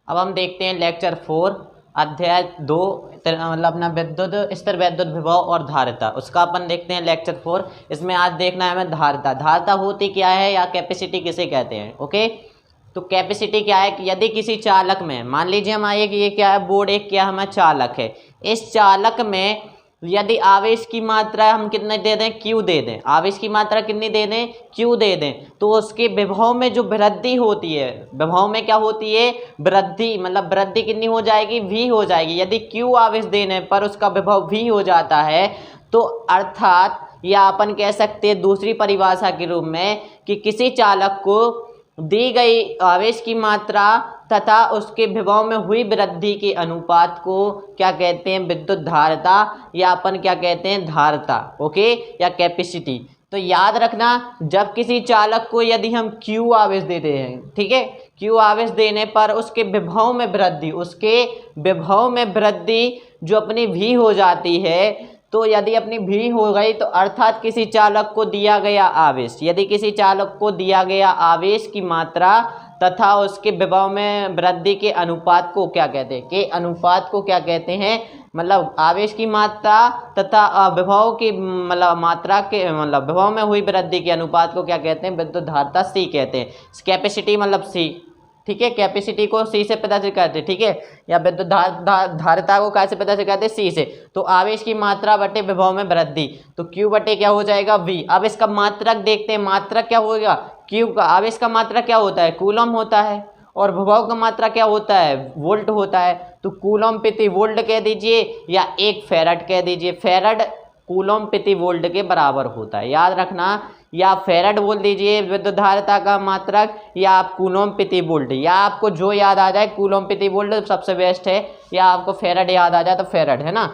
अब हम देखते हैं लेक्चर 4 अध्याय 2 मतलब अपना विद्युत स्थिर वैद्युत विभव और धारिता, उसका अपन देखते हैं लेक्चर 4। इसमें आज देखना है हमें धारिता। धारिता होती क्या है या कैपेसिटी किसे कहते हैं। ओके, तो कैपेसिटी क्या है कि यदि किसी चालक में, मान लीजिए हमारा ये क्या है बोर्ड, एक क्या हमारा चालक है, इस चालक में यदि आवेश की मात्रा हम कितने दे दें, Q दे दें, आवेश की मात्रा कितनी दे दें, Q दे दें, तो उसके विभव में जो वृद्धि होती है, विभव में क्या होती है, वृद्धि, मतलब वृद्धि कितनी हो जाएगी, V हो जाएगी। यदि Q आवेश देने पर उसका विभव V हो जाता है, तो अर्थात या अपन कह सकते हैं दूसरी परिभाषा के रूप में कि किसी चालक को दी गई आवेश की मात्रा तथा उसके विभव में हुई वृद्धि के अनुपात को क्या कहते हैं, विद्युत धारिता, या अपन क्या कहते हैं, धारिता। ओके, या कैपेसिटी। तो याद रखना, जब किसी चालक को यदि हम Q आवेश देते हैं, ठीक है, Q आवेश देने पर उसके विभव में वृद्धि, उसके विभव में वृद्धि जो अपनी V हो जाती है, तो यदि अपनी V हो गई तो अर्थात किसी चालक को दिया गया आवेश, यदि किसी चालक को दिया गया आवेश की मात्रा तथा उसके विभव में वृद्धि के अनुपात को क्या कहते हैं, के अनुपात को क्या कहते हैं, मतलब आवेश की मात्रा तथा विभव की मतलब मात्रा के मतलब विभव में हुई वृद्धि के अनुपात को क्या कहते हैं, विद्युत धारिता C कहते हैं। कैपेसिटी मतलब C, ठीक है, कैपेसिटी को C से पता करते हैं, ठीक है, या विद्युत धारिता को कैसे पता करते हैं, C से। तो आवेश की मात्रा बटे विभव में वृद्धि, तो Q बटे क्या हो जाएगा, V। अब इसका मात्रक देखते हैं, मात्रक क्या होगा, Q का आवेश का मात्रा क्या होता है, कूलम होता है, और विभव का मात्रा क्या होता है, वोल्ट होता है। तो कूलम प्रति वोल्ट कह दीजिए या 1 फैराड कह दीजिए, फैराड कूलम प्रति वोल्ट के बराबर होता है, याद रखना, या फैराड बोल दीजिए विद्युत धारिता का मात्रक, या आप कूलम प्रति वोल्ट, या आपको जो याद आ जाए, कूलम प्रति वोल्ट सबसे बेस्ट है, या आपको फैराड याद आ जाए तो फैराड, है ना।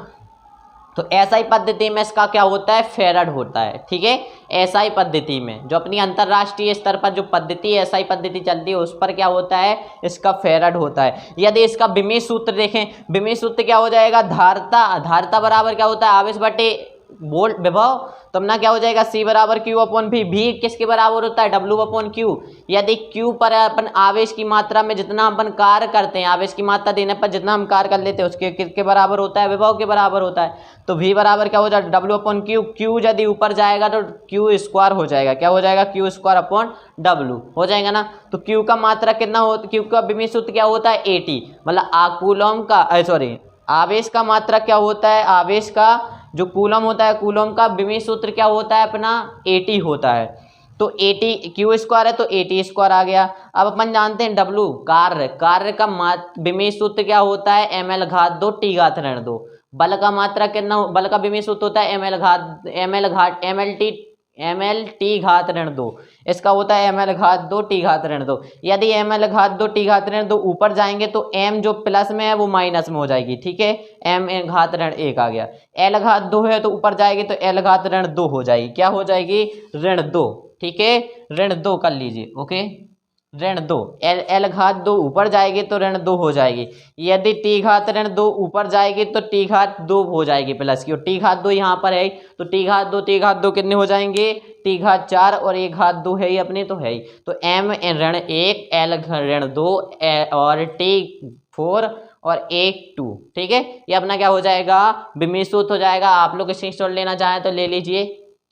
तो एसआई पद्धति में इसका क्या होता है, फैराड होता है, ठीक है। एसआई पद्धति में जो अपनी अंतरराष्ट्रीय स्तर पर जो पद्धति एसआई पद्धति चलती है उस पर क्या होता है, इसका फैराड होता है। यदि इसका बिमी सूत्र देखें, बिमी सूत्र क्या हो जाएगा, धारिता, धारिता बराबर क्या होता है, आवेश बटे वोल्ट विभव, तो अपना क्या हो जाएगा, C बराबर Q अपॉन V। V किसके बराबर होता है, W अपॉन Q। यदि Q पर अपन आवेश की मात्रा में जितना अपन कार्य करते हैं, आवेश की मात्रा देने पर जितना हम कार्य कर लेते हैं उसके किसके बराबर होता है, विभव के बराबर होता है। तो V बराबर क्या हो जाएगा, W अपॉन Q। Q यदि ऊपर जाएगा तो Q स्क्वायर हो जाएगा, क्या हो जाएगा, Q स्क्वायर अपॉन W हो जाएगा ना। तो Q का मात्रा कितना होता है, Q का विमी सूत्र क्या होता है, 80, मतलब कूलम का सॉरी आवेश का मात्रा क्या होता है, आवेश का जो कूलम होता है, कूलम का विमी सूत्र क्या होता है अपना, 80 होता है। तो 80 Q स्क्वायर है तो 80 स्क्वायर आ गया। अब अपन जानते हैं W कार्य, कार्य का विमी सूत्र क्या होता है, ml घात 2 T घात ऋण 2। बल का मात्रा कितना, बल का विमी सूत्र होता है ml T घात ऋण 2, इसका होता है ml घात 2 T घात ऋण 2। यदि ml घात 2 T घात ऋण 2 ऊपर जाएंगे तो m जो प्लस में है वो माइनस में हो जाएगी, ठीक है, m घात ऋण 1 आ गया। l घात 2 है तो ऊपर जाएगी तो l घात ऋण 2 हो जाएगी, क्या हो जाएगी, ऋण 2, ठीक है, ऋण 2 कर लीजिए। ओके, ऋण 2, l घात 2 ऊपर जाएगी तो ऋण 2 हो जाएगी। यदि t घात ऋण 2 ऊपर जाएगी तो t घात 2 हो जाएगी प्लस की, और t घात 2 यहाँ पर है तो t घात 2 कितने हो जाएंगे, t घात 4 और 1 घात 2 है ही अपने, तो है ही। तो m ऋण 1, l ऋण 2 और t 4 और 1 2, ठीक है, ये अपना क्या हो जाएगा, विमी सूत्र हो जाएगा। आप लोग स्क्रीनशॉट लेना चाहें तो ले लीजिए।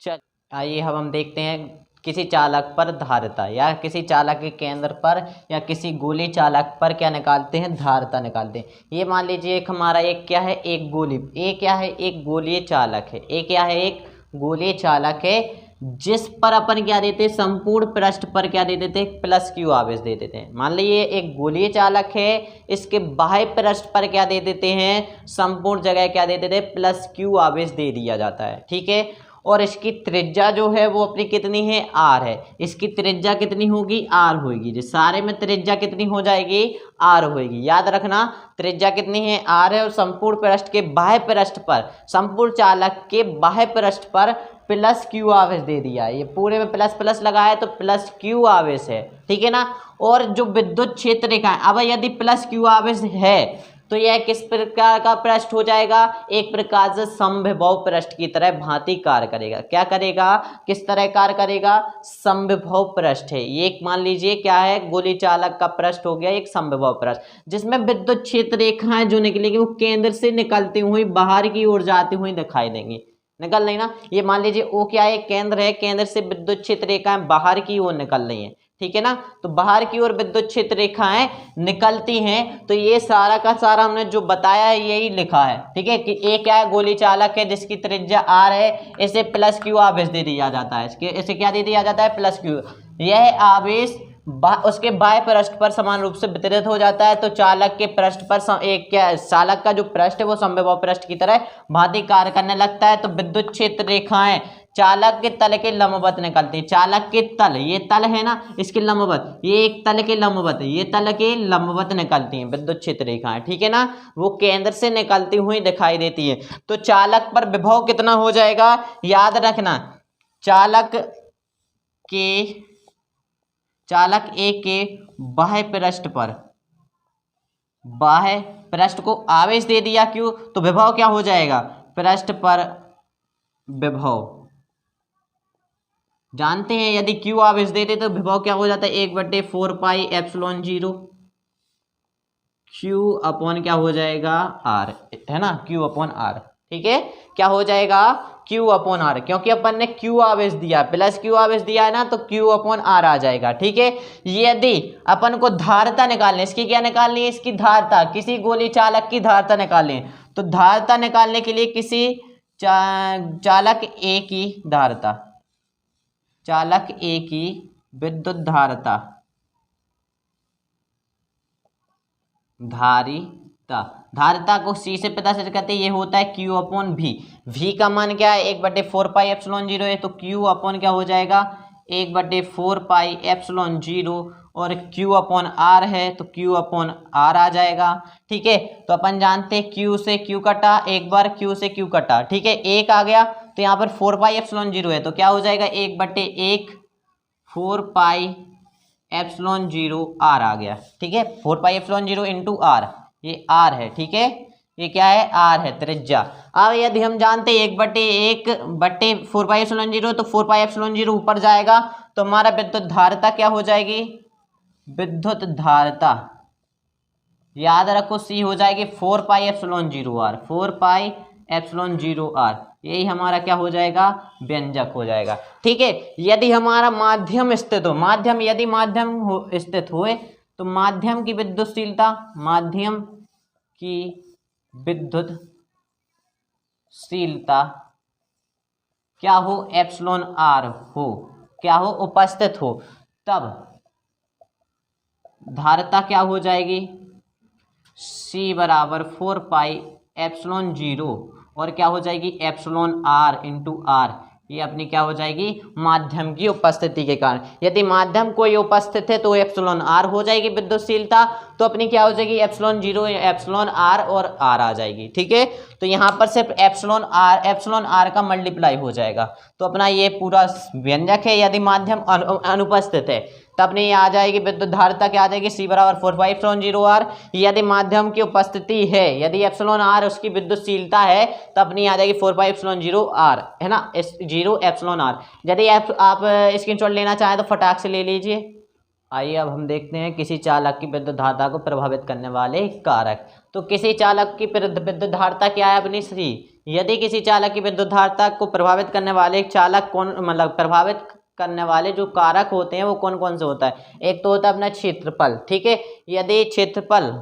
चल आइए अब हम देखते हैं किसी चालक पर धारिता, या किसी चालक के केंद्र पर या किसी गोली चालक पर क्या निकालते हैं, धारिता निकालते हैं। ये मान लीजिए एक हमारा एक क्या है, एक गोली, एक क्या है, एक गोलीय चालक है, एक क्या है, एक गोलीय चालक है, जिस पर अपन क्या देते हैं, संपूर्ण पृष्ठ पर क्या दे देते हैं, प्लस Q आवेश दे देते हैं। मान लीजिए एक गोलीय चालक है, इसके बाह्य पृष्ठ पर क्या दे देते हैं, संपूर्ण जगह क्या दे देते हैं, प्लस Q आवेश दे दिया जाता है, ठीक है। और इसकी त्रिज्या जो है वो अपनी कितनी है, R है। इसकी त्रिज्या कितनी होगी, R होगी। जो सारे में त्रिज्या कितनी हो जाएगी, R होगी। याद रखना त्रिज्या कितनी है, R है, और संपूर्ण पृष्ठ के बाह्य पृष्ठ पर, संपूर्ण चालक के बाह्य पृष्ठ पर प्लस Q आवेश दे दिया है। ये पूरे में प्लस प्लस लगा है तो प्लस Q आवेश है, ठीक है ना। और जो विद्युत क्षेत्र रेखा है, अब यदि प्लस Q आवेश है तो यह किस प्रकार का पृष्ठ हो जाएगा, एक प्रकार से समविभव पृष्ठ की तरह भांति कार्य करेगा। क्या करेगा, किस तरह कार्य करेगा, समविभव पृष्ठ है ये। मान लीजिए क्या है, गोली चालक का पृष्ठ हो गया एक समविभव पृष्ठ, जिसमें विद्युत क्षेत्र रेखाएं जो निकलेगी वो केंद्र से निकलती हुई बाहर की ओर जाती हुई दिखाई देंगी, निकल रही ना। ये मान लीजिए ओ क्या है, केंद्र है, केंद्र से विद्युत क्षेत्र रेखाएं बाहर की ओर निकल रही हैं, ठीक है ना। तो बाहर की ओर विद्युत क्षेत्र रेखाएं निकलती हैं, तो ये सारा का सारा हमने जो बताया है यही लिखा है, ठीक है। कि ए क्या है, गोली चालक है जिसकी त्रिज्या आर है, इसे प्लस क्यू आवेश दे दिया जाता है, इसे क्या दे दिया जाता है, प्लस क्यू। यह आवेश उसके बाह्य पृष्ठ पर समान रूप से वितरित हो जाता है। तो चालक के पृष्ठ पर एक क्या, चालक का जो पृष्ठ है वो समविभव पृष्ठ की तरह भांति कार्य करने लगता है। तो विद्युत क्षेत्र रेखाएं चालक के तल के लंबवत निकलती है, चालक के तल, ये तल है ना, इसके लंबवत, ये एक तल के लंबवत, ये तल के लंबवत निकलती हैं विद्युत क्षेत्र रेखाएं, ठीक है ना। वो केंद्र से निकलती हुई दिखाई देती है। तो चालक पर विभव कितना हो जाएगा, याद रखना, चालक ए के बाह्य पृष्ठ पर, बाह्य पृष्ठ को आवेश दे दिया क्यों, तो विभव क्या हो जाएगा, पृष्ठ पर विभव। जानते हैं यदि क्यू आवेश देते तो विभव क्या हो जाता है, 1/4 पाई एप्सिलॉन 0 क्यू अपॉन क्या हो जाएगा आर, है ना, क्यू अपॉन आर, ठीक है। क्या हो जाएगा, क्यू अपॉन आर, क्योंकि अपन ने क्यू आवेश दिया, प्लस क्यू आवेश दिया है ना, तो क्यू अपॉन आर आ जाएगा, ठीक है। यदि अपन को धारिता निकालनी, इसकी क्या निकालनी है, इसकी धारिता, किसी गोली चालक की धारिता निकालनी है। तो धारिता निकालने के लिए किसी चालक ए की धारिता, चालक ए की विद्युत धारिता, धारिता को सी से पता चल करते ये होता है क्यू अपॉन वी। वी का मान क्या है, 1/4 पाई एप्सिलॉन 0 है, तो क्यू अपॉन क्या हो जाएगा, 1/4 पाई एप्सिलॉन 0, और क्यू अपॉन आर है तो क्यू अपॉन आर आ जाएगा, ठीक है। तो अपन जानते हैं क्यू से क्यू कटा, एक बार क्यू से क्यू कटा, ठीक है, एक आ गया, तो यहाँ पर 4 पाई एप्सिलॉन 0 है, तो क्या हो जाएगा, 1/1 4 पाई एप्सिलॉन 0 आर आ गया, ठीक है। 4 पाई एप्सिलॉन 0 इंटू आर, ये आर है, ठीक है, ये क्या है, आर है त्रिज्या। अब यदि हम जानते हैं 1/4 पाई एप्सिलॉन 0, तो 4 पाई एप्सिलॉन 0 ऊपर जाएगा, तो हमारा विद्युत धारिता क्या हो जाएगी, विद्युत धारिता याद रखो सी हो जाएगी 4 pi epsilon 0 R, 4 pi epsilon 0 R, यही हमारा क्या हो जाएगा, व्यंजक हो जाएगा, ठीक है। यदि हमारा माध्यम स्थित हो, माध्यम यदि माध्यम स्थित हुए, तो माध्यम की विद्युतशीलता, माध्यम की विद्युतशीलता क्या हो, एप्सिलॉन आर हो, क्या हो, उपस्थित हो, तब धारिता क्या हो जाएगी, सी बराबर 4 पाई एप्सिलॉन 0 और क्या हो जाएगी, एप्सिलॉन आर इंटू आर, ये अपनी क्या हो जाएगी, माध्यम की उपस्थिति के कारण। यदि माध्यम कोई उपस्थित है तो एप्सिलॉन आर हो जाएगी विद्युतशीलता, तो अपनी क्या हो जाएगी, एप्सिलॉन 0 एप्सिलॉन आर और आर आ जाएगी, ठीक है। तो यहाँ पर सिर्फ एप्सिलॉन आर का मल्टीप्लाई हो जाएगा, तो अपना ये पूरा व्यंजक है। यदि माध्यम अनुपस्थित है तो अपनी ये आ जाएगी विद्युत धारिता क्या आ जाएगी, सी बराबर 4 पाई एप्सिलॉन 0 आर। यदि माध्यम की उपस्थिति है, यदि एप्सिलॉन आर उसकी विद्युतशीलता है, तो अपनी आ जाएगी 4 पाई एप्सिलॉन 0 आर, है ना, 0 एप्सिलॉन आर। यदि आप स्क्रीनशॉट लेना चाहें तो फटाक से ले लीजिए। आइए अब हम देखते हैं किसी चालक की विद्युत धारिता को प्रभावित करने वाले कारक। तो किसी चालक की विद्युत धारिता क्या है अपनी, सी। यदि किसी चालक की विद्युत धारिता को प्रभावित करने वाले चालक कौन, मतलब प्रभावित करने वाले जो कारक होते हैं वो कौन कौन से होता है, एक तो होता है अपना क्षेत्रफल, ठीक है। यदि क्षेत्रफल,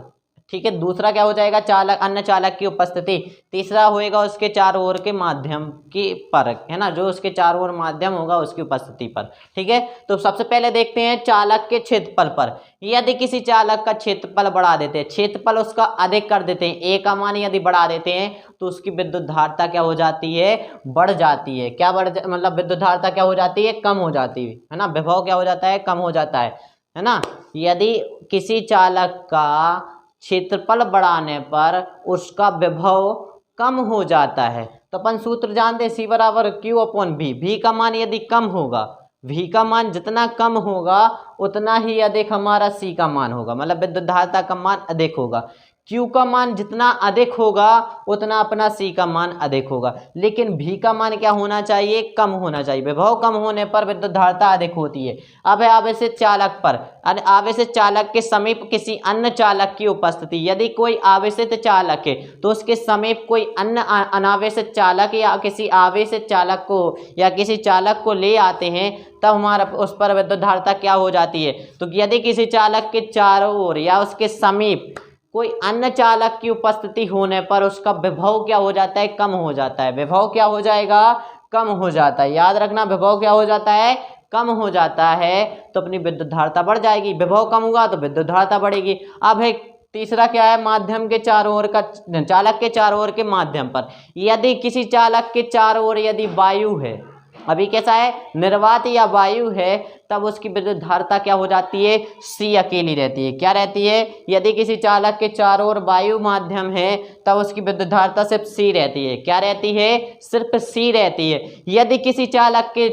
ठीक है, दूसरा क्या हो जाएगा, चालक, अन्य चालक की उपस्थिति, तीसरा होएगा उसके चारों ओर के माध्यम की परख, है ना, जो उसके चारों ओर माध्यम होगा उसकी उपस्थिति पर, ठीक है। तो सबसे पहले देखते हैं चालक के क्षेत्रफल पर। यदि किसी चालक का क्षेत्रफल बढ़ा देते हैं, क्षेत्रफल उसका अधिक कर देते हैं, ए का मान यदि बढ़ा देते हैं, तो उसकी विद्युत धारिता क्या हो जाती है, बढ़ जाती है। क्या मतलब विद्युत धारिता क्या हो जाती है, कम हो जाती है ना, विभव क्या हो जाता है, कम हो जाता है ना। यदि किसी चालक का क्षेत्रफल बढ़ाने पर उसका विभव कम हो जाता है, तो अपन सूत्र जानते हैं, सी बराबर क्यू अपॉन वी। वी का मान यदि कम होगा, वी का मान जितना कम होगा उतना ही अधिक हमारा सी का मान होगा, मतलब विद्युत धारिता का मान अधिक होगा। Q का मान जितना अधिक होगा उतना अपना C का मान अधिक होगा, लेकिन V का मान क्या होना चाहिए, कम होना चाहिए। विभव कम होने पर विद्युत धारिता अधिक होती है। अब है आवेशित चालक पर, आवेशित चालक के समीप किसी अन्य चालक की उपस्थिति, यदि कोई आवेशित चालक है तो उसके समीप कोई अन्य अनावेशित चालक या किसी आवेशित चालक को या किसी चालक को ले आते हैं, तब हमारा उस पर विद्युत धारिता क्या हो जाती है। तो यदि किसी चालक के चारों ओर या उसके समीप कोई अन्य चालक की उपस्थिति होने पर उसका विभव क्या हो जाता है, कम हो जाता है। विभव क्या हो जाएगा, कम हो जाता है। याद रखना, विभव क्या हो जाता है, कम हो जाता है, तो अपनी विद्युत धारिता बढ़ जाएगी। विभव कम होगा तो विद्युत धारिता बढ़ेगी। अब है तीसरा क्या है, माध्यम के चारों ओर का, चालक के चारों ओर के माध्यम पर यदि किसी चालक के चारों ओर यदि वायु है, अभी कैसा है, निर्वात या वायु है, तब उसकी विद्युत धारिता क्या हो जाती है, C अकेली रहती है। क्या रहती है, यदि किसी चालक के चारों ओर वायु माध्यम है तब उसकी विद्युत धारिता सिर्फ C रहती है। क्या रहती है, सिर्फ C रहती है। यदि किसी चालक के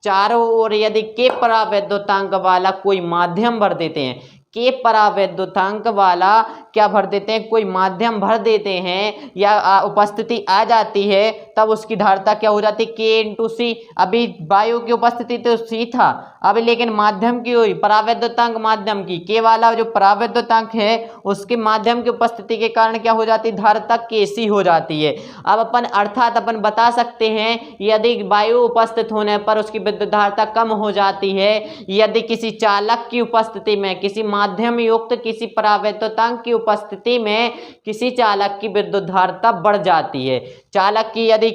चारों ओर यदि K परावैद्युतांक वाला कोई माध्यम भर देते हैं, K परावैद्युतांक वाला क्या भर देते हैं, कोई माध्यम भर देते हैं या उपस्थिति आ जाती है, तब उसकी धारिता क्या हो जाती है, K इंटू C। अभी वायु की उपस्थिति तो C था, अभी लेकिन माध्यम की हुई, परावैद्युतांक माध्यम की, K वाला जो परावैद्युतांक है उसके माध्यम की उपस्थिति के कारण क्या हो जाती है, धारिता KC हो जाती है। अब अपन अर्थात अपन बता सकते हैं यदि वायु उपस्थित होने पर उसकी विद्युत धारिता कम हो जाती है, यदि किसी चालक की उपस्थिति में, किसी माध्यम युक्त किसी परावैद्युतांक की उपस्थिति में किसी चालक की विद्युत धारिता बढ़ जाती है। चालक की यदि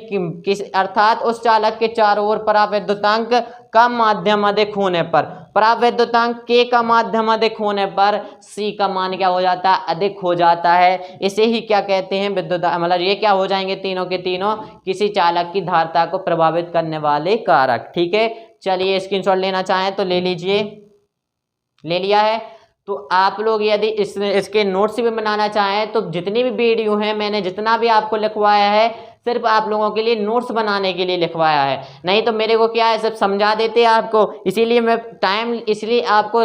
अर्थात उस चालक के चारों ओर परावैद्युतांक का माध्यम अधिक होने पर, परावैद्युतांक K का माध्यम अधिक होने पर C का मान क्या हो जाता है, अधिक हो जाता है। इसे ही क्या कहते हैं, विद्युत, मतलब ये क्या हो जाएंगे, तीनों के तीनों किसी चालक की धारिता को प्रभावित करने वाले कारक। ठीक है, चलिए स्क्रीनशॉट लेना चाहें तो ले लीजिए। ले लिया है तो आप लोग यदि इसके नोट्स भी बनाना चाहें तो जितनी भी वीडियो हैं, मैंने जितना भी आपको लिखवाया है सिर्फ आप लोगों के लिए नोट्स बनाने के लिए लिखवाया है। नहीं तो मेरे को क्या है, सब समझा देते हैं आपको, इसीलिए मैं टाइम इसलिए आपको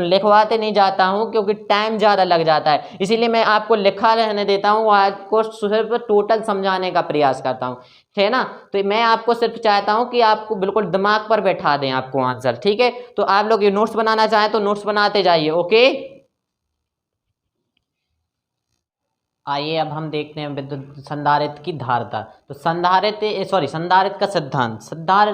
लिखवाते नहीं जाता हूँ क्योंकि टाइम ज़्यादा लग जाता है, इसीलिए मैं आपको लिखा रहने देता हूँ, आपको सिर्फ टोटल समझाने का प्रयास करता हूँ, है ना। तो मैं आपको सिर्फ चाहता हूँ कि आपको बिल्कुल दिमाग पर बैठा दें आपको आंसर। ठीक है, तो आप लोग ये नोट्स बनाना चाहें तो नोट्स बनाते जाइए। ओके, आइए अब हम देखते हैं विद्युत संधारित्र की धारिता। तो संधारित्र का सिद्धांत,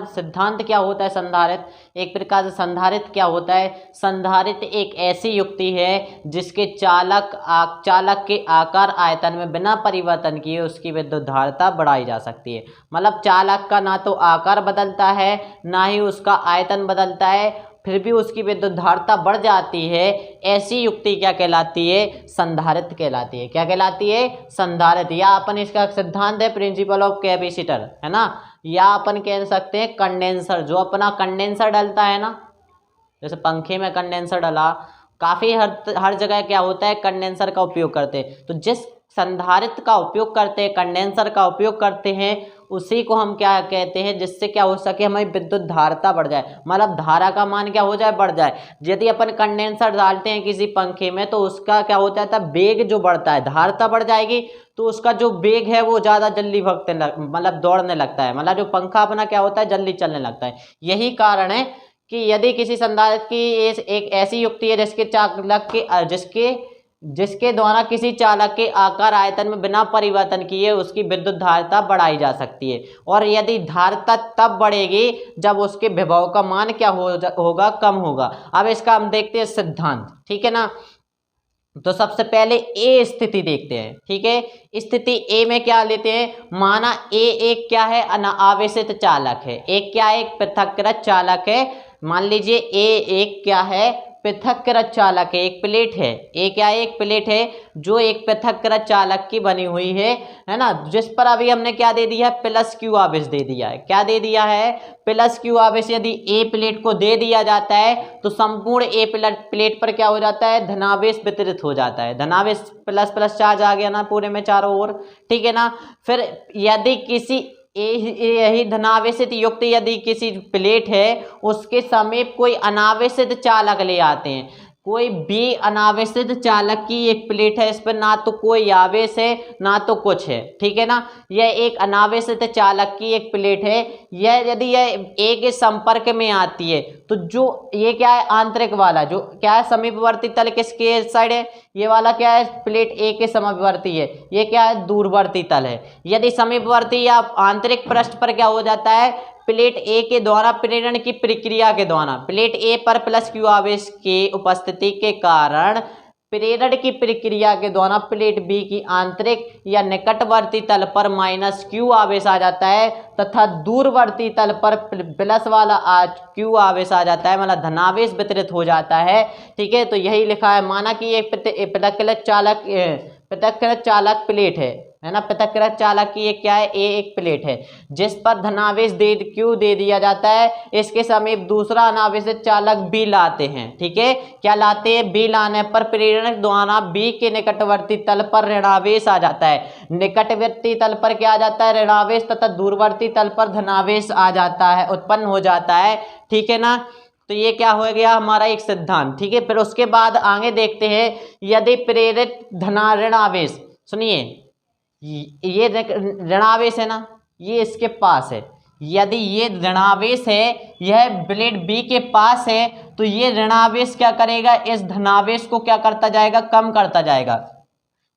सिद्धांत क्या होता है। संधारित्र एक प्रकार से, संधारित्र क्या होता है, संधारित्र एक ऐसी युक्ति है जिसके चालक के आकार आयतन में बिना परिवर्तन किए उसकी विद्युत धारिता बढ़ाई जा सकती है। मतलब चालक का ना तो आकार बदलता है ना ही उसका आयतन बदलता है, फिर भी उसकी विद्युत धारिता बढ़ जाती है। ऐसी युक्ति क्या कहलाती है, संधारित्र कहलाती है। क्या कहलाती है, संधारित्र, या अपन इसका सिद्धांत है प्रिंसिपल ऑफ कैपेसिटर, है ना, या अपन कह सकते हैं कंडेंसर। जो अपना कंडेंसर डलता है ना, जैसे पंखे में कंडेंसर डला, काफ़ी हर जगह क्या होता है, कंडेंसर का उपयोग करते हैं। तो जिस संधारित्र का उपयोग करते हैं, कंडेंसर का उपयोग करते हैं, उसी को हम क्या कहते हैं, जिससे क्या हो सके, हमारी विद्युत धारिता बढ़ जाए, मतलब धारा का मान क्या हो जाए, बढ़ जाए। यदि अपन कंडेंसर डालते हैं किसी पंखे में तो उसका क्या होता है, वेग जो बढ़ता है, धारिता बढ़ जाएगी तो उसका जो वेग है वो ज़्यादा जल्दी मतलब दौड़ने लगता है, मतलब जो पंखा अपना क्या होता है, जल्दी चलने लगता है। यही कारण है कि यदि किसी संधारित्र की एक ऐसी युक्ति है जिसके द्वारा किसी चालक के आकार आयतन में बिना परिवर्तन किए उसकी विद्युत धारिता बढ़ाई जा सकती है। और यदि धारिता तब बढ़ेगी जब उसके विभव का मान क्या होगा, कम होगा। अब इसका हम देखते हैं सिद्धांत। ठीक है ना, तो सबसे पहले ए स्थिति देखते हैं। ठीक है, स्थिति ए में क्या लेते हैं, माना ए एक क्या है, अनावेशित चालक है। एक क्या है, एक पृथक्कृत चालक है। मान लीजिए ए एक क्या है, पृथक्कृत चालक है, एक प्लेट है। ए क्या है, एक प्लेट है जो एक पृथक्कृत चालक की बनी हुई है ना, जिस पर अभी हमने क्या दे दिया है, प्लस क्यू आवेश दे दिया है। क्या दे दिया है, प्लस क्यू आवेश। यदि ए प्लेट को दे दिया जाता है तो संपूर्ण ए प्लेट पर क्या हो जाता है, धनावेश वितरित हो जाता है। धनावेश प्लस प्लस चार्ज आ गया ना पूरे में चारों ओर। ठीक है ना, फिर यदि किसी यही धनावेशित युक्त यदि किसी प्लेट है उसके समीप कोई अनावेशित चालक ले आते हैं, कोई बी अनावेशित चालक की एक प्लेट है, इस पर ना तो कोई आवेश है ना तो कुछ है, ठीक है ना। यह एक अनावेशित चालक की एक प्लेट है। यह यदि यह ए के संपर्क में आती है तो जो ये क्या है, आंतरिक वाला जो क्या है, समीपवर्ती तल किसके साइड है, ये वाला क्या है, प्लेट ए के समीपवर्ती है, ये क्या है, दूरवर्ती तल है। यदि समीपवर्ती या आंतरिक पृष्ठ पर क्या हो जाता है, प्लेट ए के द्वारा प्रेरण की प्रक्रिया के द्वारा प्लेट ए पर प्लस क्यू आवेश की उपस्थिति के कारण प्रेरण की प्रक्रिया के द्वारा प्लेट बी की आंतरिक या निकटवर्ती तल पर माइनस क्यू आवेश आ जाता है तथा दूरवर्ती तल पर प्लस वाला क्यू आवेश आ जाता है, मतलब धनावेश वितरित हो जाता है, ठीक है। तो यही लिखा है, माना कि एक पृथक्कृत चालक प्लेट है ना, पृथक्कृत चालक की एक क्या है, ए एक प्लेट है जिस पर धनावेश क्यू दे दिया जाता है। इसके समीप दूसरा अनावेशित चालक बी लाते हैं, ठीक है, क्या लाते हैं, बी लाने पर प्रेरण द्वारा बी के निकटवर्ती तल पर ऋणावेश आ जाता है। निकटवर्ती तल पर क्या आ जाता है, ऋणावेश, तथा दूरवर्ती तल पर धनावेश आ जाता है, उत्पन्न हो जाता है, ठीक है ना। तो ये क्या हो गया हमारा एक सिद्धांत, ठीक है। फिर उसके बाद आगे देखते हैं, यदि प्रेरित ऋणावेश, सुनिए, ये ऋणावेश है ना, ये इसके पास है, यदि ये ऋणावेश है, यह प्लेट बी के पास है, तो ये ऋणावेश क्या करेगा, इस धनावेश को क्या करता जाएगा, कम करता जाएगा,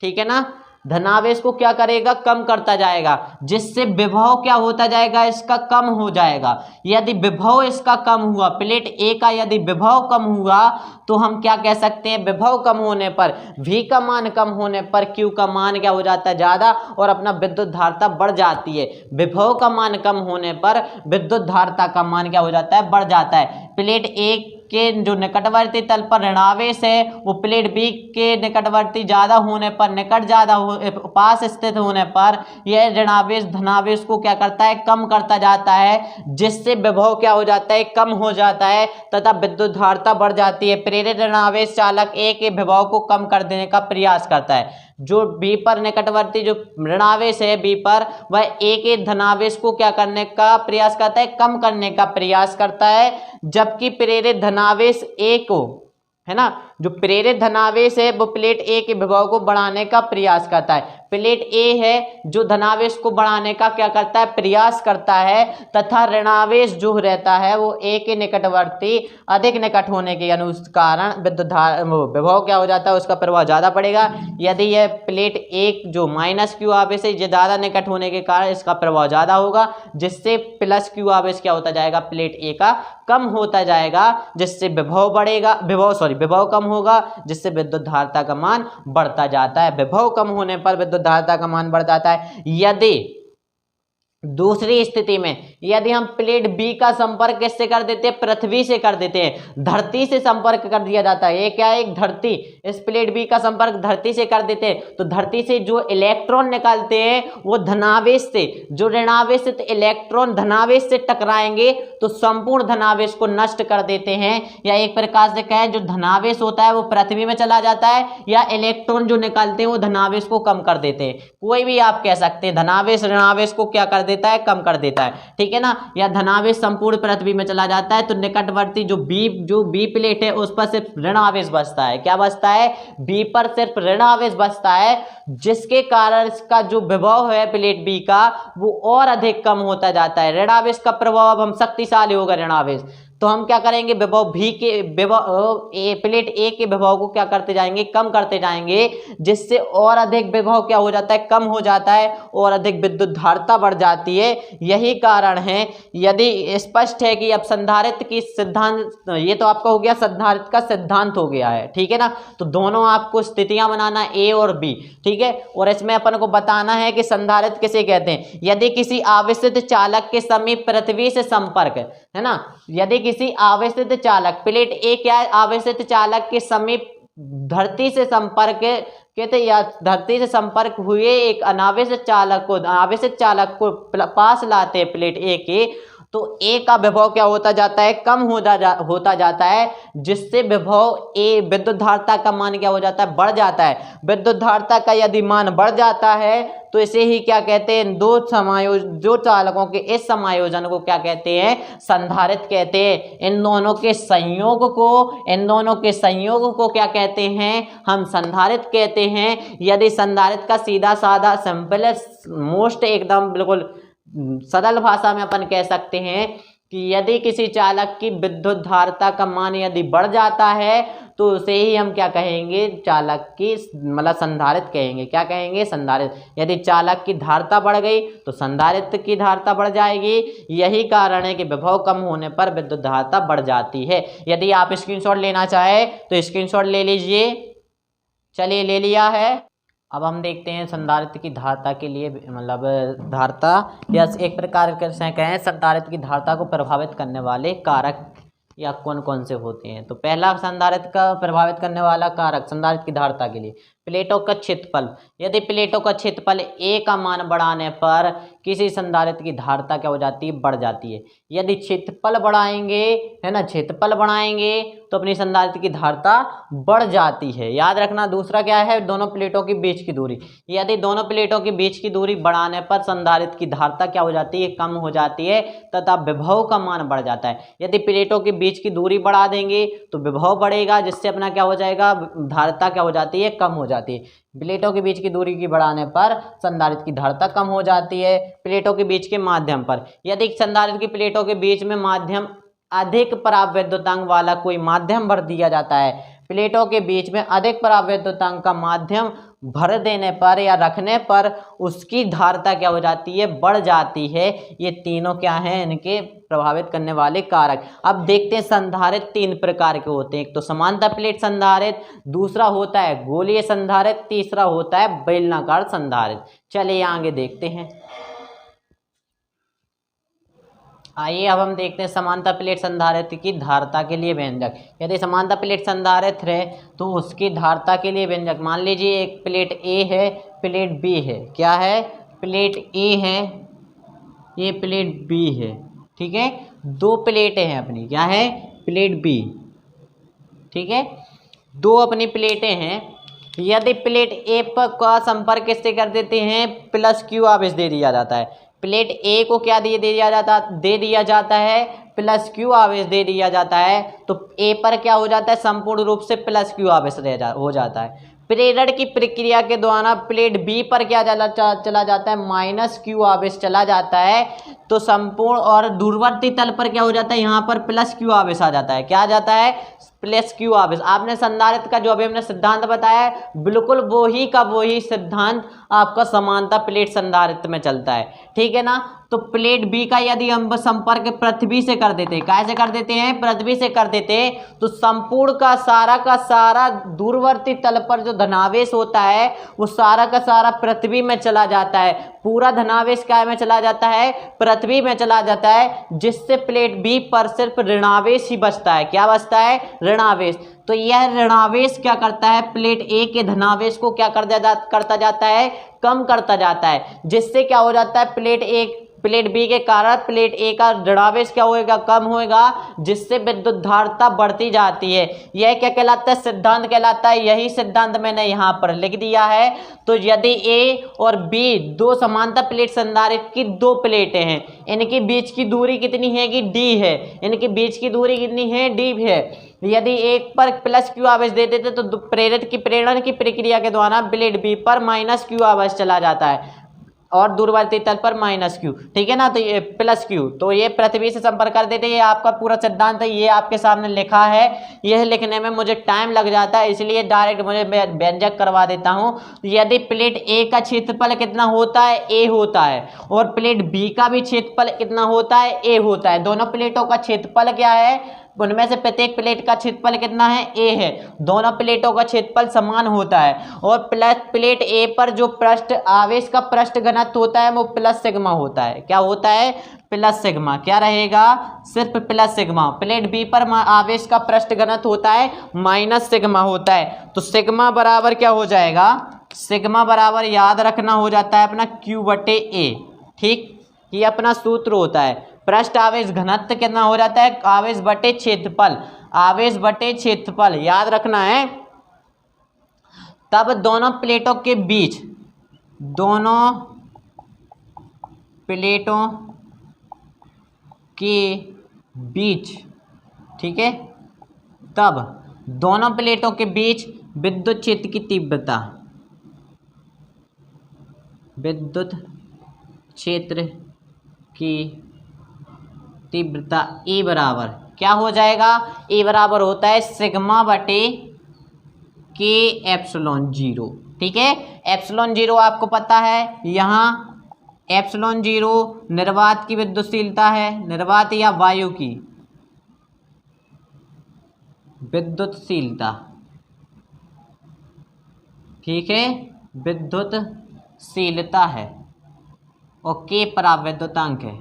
ठीक है ना। धनावेश को क्या करेगा, कम करता जाएगा, जिससे विभव क्या होता जाएगा, इसका कम हो जाएगा। यदि विभव इसका कम हुआ, प्लेट ए का यदि विभव कम हुआ, तो हम क्या कह सकते हैं, विभव कम होने पर, V का मान कम होने पर Q का मान क्या हो जाता है, ज़्यादा, और अपना विद्युत धारिता बढ़ जाती है। विभव का मान कम होने पर विद्युत धारिता का मान क्या हो जाता है, बढ़ जाता है। प्लेट ए के जो निकटवर्ती तल पर ऋणावेश है, वो प्लेट बी के निकटवर्ती ज़्यादा होने पर, निकट ज़्यादा पास स्थित होने पर, यह ऋणावेश धनावेश को क्या करता है, कम करता जाता है, जिससे विभव क्या हो जाता है, कम हो जाता है तथा विद्युत धारिता बढ़ जाती है। प्रेरित ऋणावेश चालक ए के विभव को कम कर देने का प्रयास करता है। जो बी पर निकटवर्ती जो ऋणावेश है बी पर, वह ए के धनावेश को क्या करने का प्रयास करता है, कम करने का प्रयास करता है, जबकि प्रेरित धनावेश ए को, है ना, जो प्रेरित धनावेश है वो प्लेट ए के विभव को बढ़ाने का प्रयास करता है। प्लेट ए है जो धनावेश को बढ़ाने का क्या करता है, प्रयास करता है, तथा ऋणावेश जो रहता है वो ए के निकटवर्ती अधिक निकट होने के कारण विद्युत विभव क्या हो जाता है, उसका प्रभाव ज़्यादा पड़ेगा। यदि यह प्लेट ए जो माइनस क्यू आवेश है, ये ज़्यादा निकट होने के कारण इसका प्रभाव ज़्यादा होगा, जिससे प्लस क्यू आवेश क्या होता जाएगा, प्लेट ए का कम होता जाएगा, जिससे विभव बढ़ेगा, विभव कम होगा, जिससे विद्युत धारिता का मान बढ़ता जाता है। विभव कम होने पर विद्युत धारिता का मान बढ़ जाता है। यदि दूसरी स्थिति में यदि हम प्लेट बी का संपर्क किससे कर देते हैं, पृथ्वी से कर देते हैं, धरती से संपर्क कर दिया जाता है। ये क्या है, एक धरती, इस प्लेट बी का संपर्क धरती से कर देते हैं, तो धरती से जो इलेक्ट्रॉन निकलते हैं वो धनावेश से, जो ऋणावेश से इलेक्ट्रॉन धनावेश से टकराएंगे तो संपूर्ण धनावेश को नष्ट कर देते हैं। या एक प्रकार से कहें, जो धनावेश होता है वो पृथ्वी में चला जाता है, या इलेक्ट्रॉन जो निकलते हैं वो धनावेश को कम कर देते हैं। कोई भी आप कह सकते हैं, धनावेश ऋणावेश को क्या कर देता है, कम कर देता है, ठीक है ना। या धनावेश संपूर्ण पृथ्वी में चला जाता है, तो निकटवर्ती जो बी प्लेट है उस पर सिर्फ ऋणावेश बचता है। क्या बचता है, बी पर सिर्फ ऋणावेश बचता है, जिसके कारण इसका जो विभव है प्लेट बी का वो और अधिक कम होता जाता है। ऋणावेश का प्रभाव अब हम शक्तिशाली होगा ऋणावेश, तो हम क्या करेंगे, विभव भी के विभव प्लेट ए के विभव को क्या करते जाएंगे, कम करते जाएंगे, जिससे और अधिक विभव क्या हो जाता है, कम हो जाता है, और अधिक विद्युत धारिता बढ़ जाती है। यही कारण है। यदि स्पष्ट है कि अब संधारित्र की सिद्धांत, ये तो आपका हो गया संधारित्र का सिद्धांत हो गया है, ठीक है ना। तो दोनों आपको स्थितियां बनाना ए और बी, ठीक है। और इसमें अपन को बताना है कि संधारित्र किसे कहते हैं। यदि किसी आवेशित चालक के समीप पृथ्वी से संपर्क है ना, यदि किसी आवेशित चालक, प्लेट ए क्या है, आवेशित चालक के समीप धरती से संपर्क कहते, या धरती से संपर्क हुए एक अनावेशित चालक को, आवेशित चालक को पास लाते हैं प्लेट ए के, तो ए का विभव क्या होता जाता है, कम होता जाता है, जिससे विभव ए विद्युत धारिता का मान क्या हो जाता है, बढ़ जाता है। विद्युत धारिता का यदि मान बढ़ जाता है तो इसे ही क्या कहते हैं, दो चालकों के इस समायोजन को क्या कहते हैं, संधारित्र कहते हैं। इन दोनों के संयोग को क्या कहते हैं, हम संधारित्र कहते हैं। यदि संधारित्र का सीधा साधा सिंपल मोस्ट एकदम बिल्कुल सरल भाषा में अपन कह सकते हैं कि यदि किसी चालक की विद्युत धारिता का मान यदि बढ़ जाता है तो उसे ही हम क्या कहेंगे, चालक की मतलब संधारित्र कहेंगे। क्या कहेंगे, संधारित्र। यदि चालक की धारिता बढ़ गई तो संधारित्र की धारिता बढ़ जाएगी। यही कारण है कि विभव कम होने पर विद्युत धारिता बढ़ जाती है। यदि आप स्क्रीनशॉट लेना चाहे तो स्क्रीनशॉट ले लीजिए। चलिए ले लिया है। अब हम देखते हैं संधारित्र की धारिता के लिए मतलब धारिता या एक प्रकार से कहें संधारित्र की धारिता को प्रभावित करने वाले कारक या कौन कौन से होते हैं। तो पहला संधारित्र का प्रभावित करने वाला कारक संधारित्र की धारिता के लिए प्लेटों का क्षेत्रफल। यदि प्लेटों का क्षेत्रफल ए का मान बढ़ाने पर किसी संधारित्र की धारिता क्या हो जाती है, बढ़ जाती है। यदि क्षेत्रफल बढ़ाएंगे, है ना, क्षेत्रफल बढ़ाएंगे तो अपनी संधारित्र की धारिता बढ़ जाती है। याद रखना। दूसरा क्या है, दोनों प्लेटों के बीच की दूरी। यदि दोनों प्लेटों के बीच की दूरी बढ़ाने पर संधारित्र की धारिता क्या हो जाती है, कम हो जाती है तथा विभव का मान बढ़ जाता है। यदि प्लेटों के बीच की दूरी बढ़ा देंगे तो विभव बढ़ेगा, जिससे अपना क्या हो जाएगा, धारिता क्या हो जाती है, कम हो जाती है। प्लेटों के बीच की दूरी की बढ़ाने पर संधारित्र की धारिता कम हो जाती है। प्लेटों के बीच के माध्यम पर, यदि संधारित्र की प्लेटों के बीच में माध्यम अधिक परावैद्युतांक वाला कोई माध्यम भर दिया जाता है, प्लेटों के बीच में अधिक परावैद्युतांक का माध्यम भर देने पर या रखने पर उसकी धारिता क्या हो जाती है, बढ़ जाती है। ये तीनों क्या हैं, इनके प्रभावित करने वाले कारक। अब देखते हैं संधारित्र तीन प्रकार के होते हैं। एक तो समांतर प्लेट संधारित्र, दूसरा होता है गोलीय संधारित्र, तीसरा होता है बेलनाकार संधारित्र। चलिए आगे देखते हैं। आइए अब हम देखते हैं समांतर प्लेट संधारित्र की धारिता के लिए व्यंजक। यदि समांतर प्लेट संधारित्र है तो उसकी धारिता के लिए व्यंजक, मान लीजिए एक प्लेट ए है, प्लेट बी है। क्या है, प्लेट ए है, ये प्लेट बी है, ठीक है। दो प्लेटें हैं अपनी, क्या है, प्लेट बी, ठीक है। दो अपनी प्लेटें हैं। यदि प्लेट ए पर का संपर्क किससे कर देते हैं, प्लस क्यू आवेश दे दिया जाता है। प्लेट ए को क्या दे दिया जाता है, प्लस क्यू आवेश दे दिया जाता है। तो ए पर क्या हो जाता है, संपूर्ण रूप से प्लस क्यू आवेश हो जाता है। प्रेरण की प्रक्रिया के द्वारा प्लेट बी पर क्या चला जाता है, माइनस क्यू आवेश चला जाता है। तो संपूर्ण और दूरवर्ती तल पर क्या हो जाता है, यहाँ पर प्लस क्यू आवेश आ जाता है। क्या आ जाता है, प्लस क्यू आवेश। आपने संधारित्र का जो अभी हमने सिद्धांत बताया है, बिल्कुल वही का वही सिद्धांत आपका समांतर प्लेट संधारित्र में चलता है, ठीक है ना। तो प्लेट बी का यदि हम संपर्क पृथ्वी से कर देते हैं, कैसे कर देते हैं, पृथ्वी से कर देते हैं, तो संपूर्ण का सारा दूरवर्ती तल पर जो धनावेश होता है वो सारा का सारा पृथ्वी में चला जाता है। पूरा धनावेश क्या में चला जाता है, पृथ्वी में चला जाता है, जिससे प्लेट बी पर सिर्फ ऋणावेश ही बचता है। क्या बचता है, ऋणावेश। तो यह ऋणावेश क्या करता है, प्लेट ए के धनावेश को क्या करता जाता है, कम करता जाता है, जिससे क्या हो जाता है, प्लेट बी के कारण प्लेट ए का ऋणावेश क्या होएगा, कम होएगा, जिससे विद्युत धारिता बढ़ती जाती है। यह क्या कहलाता है, सिद्धांत कहलाता है। यही सिद्धांत मैंने यहाँ पर लिख दिया है। तो यदि ए और बी दो समांतर प्लेट संधारित्र की दो प्लेटें हैं, इनके बीच की दूरी कितनी है कि डी है, इनके बीच की दूरी कितनी है, डी है। यदि एक पर प्लस क्यू आवेश दे देते तो प्रेरण की प्रक्रिया के द्वारा प्लेट बी पर माइनस क्यू आवेश चला जाता है और दूरवर्ती तल पर माइनस क्यू, ठीक है ना। तो ये प्लस क्यू, तो ये पृथ्वी से संपर्क कर देते हैं। ये आपका पूरा सिद्धांत है, ये आपके सामने लिखा है। यह लिखने में मुझे टाइम लग जाता है, इसलिए डायरेक्ट मुझे व्यंजक करवा देता हूँ। यदि प्लेट ए का क्षेत्रफल कितना होता है, ए होता है, और प्लेट बी का भी क्षेत्रफल कितना होता है, ए होता है। दोनों प्लेटों का क्षेत्रफल क्या है, उनमें से प्रत्येक प्लेट का क्षेत्रफल कितना है, ए है। दोनों प्लेटों का क्षेत्रफल समान होता है और प्लेट ए पर जो पृष्ठ आवेश का पृष्ठ घनत्व होता है वो प्लस सिग्मा होता है। क्या होता है, प्लस सिग्मा। क्या रहेगा, सिर्फ प्लस सिग्मा। प्लेट बी पर आवेश का पृष्ठ घनत्व होता है माइनस सिग्मा होता है। तो सिग्मा बराबर क्या हो जाएगा, सिग्मा बराबर याद रखना हो जाता है अपना क्यू बटे ए, ठीक। ये अपना सूत्र होता है। पृष्ठ आवेश घनत्व कितना हो जाता है, आवेश बटे क्षेत्रफल, आवेश बटे क्षेत्रफल याद रखना है। तब दोनों प्लेटों के बीच, दोनों प्लेटों के बीच, ठीक है, तब दोनों प्लेटों के बीच विद्युत क्षेत्र की तीव्रता, विद्युत क्षेत्र की तीव्रता E बराबर क्या हो जाएगा, E बराबर होता है सिग्मा बटे के एप्सिलॉन जीरो। ठीक है, एप्सिलॉन जीरो आपको पता है, यहाँ एप्सिलॉन जीरो निर्वात की विद्युतशीलता है, निर्वात या वायु की विद्युतशीलता, ठीक है, विद्युतशीलता है, और के परावैद्युतांक है।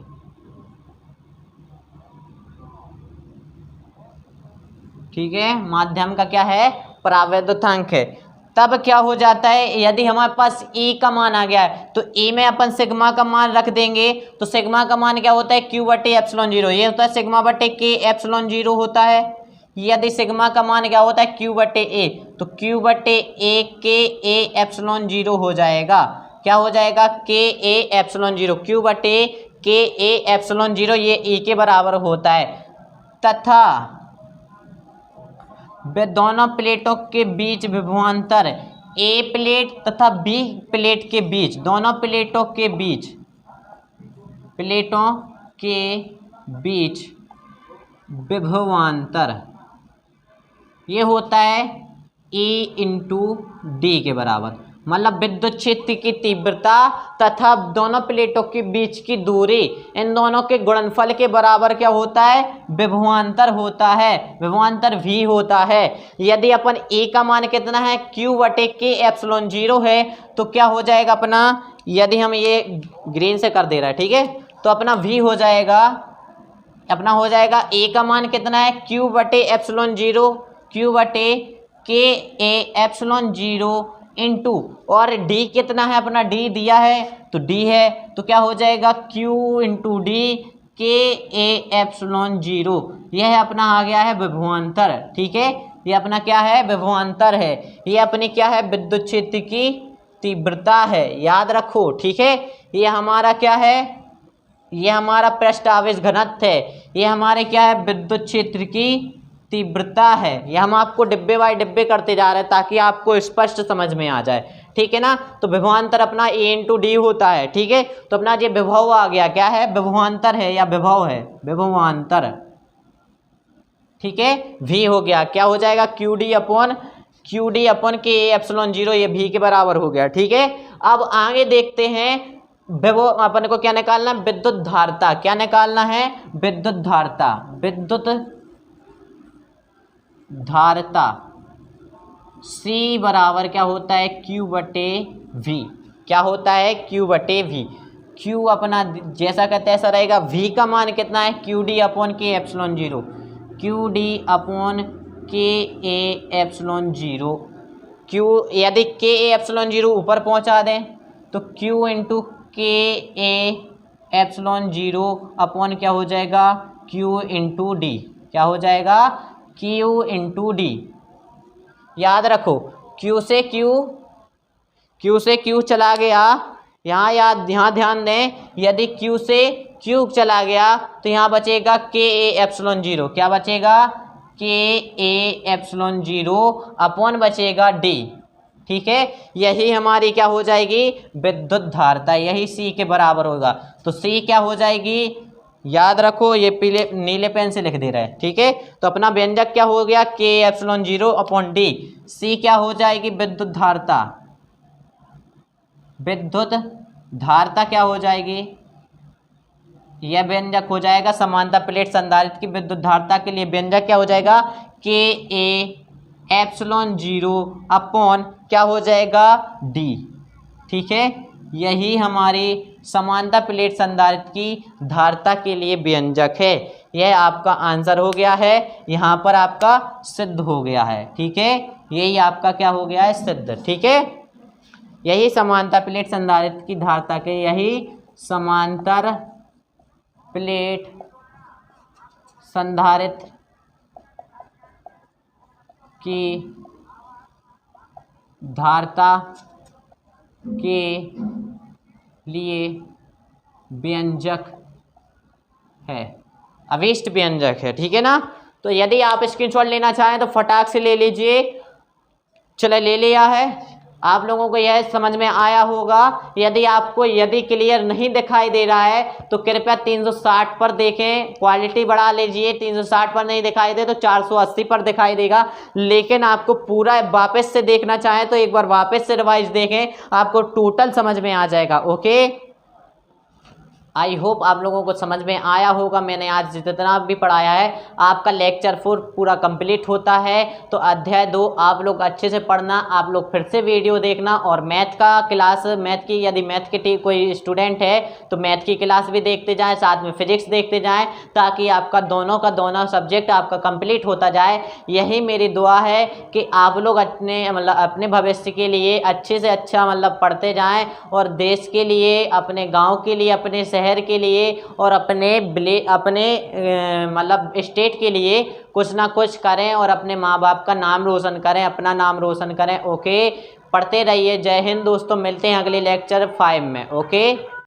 ठीक है, माध्यम का क्या है, परावैद्युतांक है। तब क्या हो जाता है, यदि हमारे पास E का मान आ गया है तो E में अपन सिग्मा का मान रख देंगे, तो सिग्मा का मान क्या होता है, Q बटे एप्सिलॉन जीरो, ये होता है सिग्मा बटे के एप्सिलॉन जीरो होता है। यदि सिग्मा का मान क्या होता है, Q बटे ए, तो Q बटे ए के ए एप्सिलॉन जीरो हो जाएगा। क्या हो जाएगा, के ए एप्सिलॉन जीरो, Q बटे के ए एप्सिलॉन जीरो, ये E के बराबर होता है। तथा वे दोनों प्लेटों के बीच विभवांतर ए प्लेट तथा बी प्लेट के बीच, दोनों प्लेटों के बीच, प्लेटों के बीच विभवांतर ये होता है E इंटू डी के बराबर, मतलब विद्युत क्षेत्र की तीव्रता तथा दोनों प्लेटों के बीच की दूरी, इन दोनों के गुणनफल के बराबर क्या होता है, विभवांतर होता है, विभवांतर V होता है। यदि अपन A का मान कितना है, Q बटे के एप्सिलॉन जीरो है, तो क्या हो जाएगा अपना, यदि हम ये ग्रीन से कर दे रहा है, ठीक है, तो अपना V हो जाएगा, अपना हो जाएगा A का मान कितना है, Q बटे एप्सिलॉन जीरो, Q बटे के ए एप्सिलॉन जीरो इंटू, और D कितना है, अपना D दिया है तो D है, तो क्या हो जाएगा Q इंटू डी के ए एप्सिलॉन जीरो, यह है अपना आ गया है विभवांतर। ठीक है, ये अपना क्या है, विभवांतर है, ये अपनी क्या है, विद्युत क्षेत्र की तीव्रता है, याद रखो। ठीक है, ये हमारा क्या है, ये हमारा पृष्ठ आवेश घनत्व है, ये हमारे क्या है, विद्युत क्षेत्र की तीव्रता है। यह हम आपको डिब्बे बाय डिब्बे करते जा रहे हैं ताकि आपको स्पष्ट समझ में आ जाए। ठीक है ना, तो विभवांतर अपना ए इंटू डी होता है। ठीक है, तो अपना ये विभव आ गया, क्या है, विभवांतर है या विभव है, विभवांतर। ठीक है, V हो गया, क्या हो जाएगा, क्यू डी अपन के एप्सिलॉन जीरो, ये V के बराबर हो गया। ठीक है, अब आगे देखते हैं विभव, अपन को क्या निकालना है, विद्युत धारिता। क्या निकालना है, विद्युत धारिता, विद्युत धारिता C बराबर क्या होता है, Q बटे V, क्या होता है, Q बटे V। Q अपना जैसा कहते हैं ऐसा रहेगा, V का मान कितना है, क्यू डी अपॉन के epsilon zero, Q D upon के ए एप्सिलॉन जीरो। Q यदि के ए एप्सिलॉन जीरो ऊपर पहुंचा दें तो Q इंटू के ए एप्सिलॉन जीरो अपॉन क्या हो जाएगा, Q इंटू डी, क्या हो जाएगा, Q इंटू डी। याद रखो, Q से Q चला गया, यहाँ ध्यान दें, यदि Q से Q चला गया तो यहाँ बचेगा के ए एप्सिलॉन जीरो, क्या बचेगा, के ए एप्सिलॉन जीरो अपॉन बचेगा डी। ठीक है, यही हमारी क्या हो जाएगी, विद्युत धारिता, यही C के बराबर होगा। तो C क्या हो जाएगी, याद रखो, ये पीले नीले पेन से लिख दे रहा है। ठीक है, तो अपना व्यंजक क्या हो गया, के epsilon zero upon D. C क्या हो जाएगी, विद्युत धारिता, विद्युत धारिता क्या हो जाएगी, यह व्यंजक हो जाएगा समांतर प्लेट संधारित्र की विद्युत धारिता के लिए व्यंजक क्या हो जाएगा, के ए एप्सिलॉन जीरो अपॉन क्या हो जाएगा, डी। ठीक है, यही हमारी समांतर प्लेट संधारित्र की धारिता के लिए व्यंजक है। यह आपका आंसर हो गया है, यहाँ पर आपका सिद्ध हो गया है। ठीक है, यही आपका क्या हो गया है, सिद्ध। ठीक है, यही समांतर प्लेट संधारित्र की धारिता के, यही समांतर प्लेट संधारित्र की धारिता के लिए व्यंजक है, अभिष्ट व्यंजक है। ठीक है ना। तो यदि आप स्क्रीनशॉट लेना चाहें तो फटाक से ले लीजिए। चलो ले लिया है। आप लोगों को यह समझ में आया होगा। यदि क्लियर नहीं दिखाई दे रहा है तो कृपया 360 पर देखें, क्वालिटी बढ़ा लीजिए। 360 पर नहीं दिखाई दे तो 480 पर दिखाई देगा। लेकिन आपको पूरा वापस से देखना चाहें तो एक बार वापस से रिवाइज देखें, आपको टोटल समझ में आ जाएगा। ओके, आई होप आप लोगों को समझ में आया होगा। मैंने आज जितना भी पढ़ाया है, आपका लेक्चर 4 पूरा कंप्लीट होता है। तो अध्याय 2 आप लोग अच्छे से पढ़ना, आप लोग फिर से वीडियो देखना, और मैथ का क्लास, मैथ की यदि मैथ के कोई स्टूडेंट है तो मैथ की क्लास भी देखते जाएं, साथ में फिजिक्स देखते जाएं, ताकि आपका दोनों का दोनों सब्जेक्ट आपका कंप्लीट होता जाए। यही मेरी दुआ है कि आप लोग अपने भविष्य के लिए अच्छे से अच्छा पढ़ते जाएँ, और देश के लिए, अपने गाँव के लिए, अपने शहर के लिए, और अपने स्टेट के लिए कुछ ना कुछ करें, और अपने माँ बाप का नाम रोशन करें, अपना नाम रोशन करें। ओके, पढ़ते रहिए। जय हिंद दोस्तों, मिलते हैं अगले लेक्चर 5 में। ओके।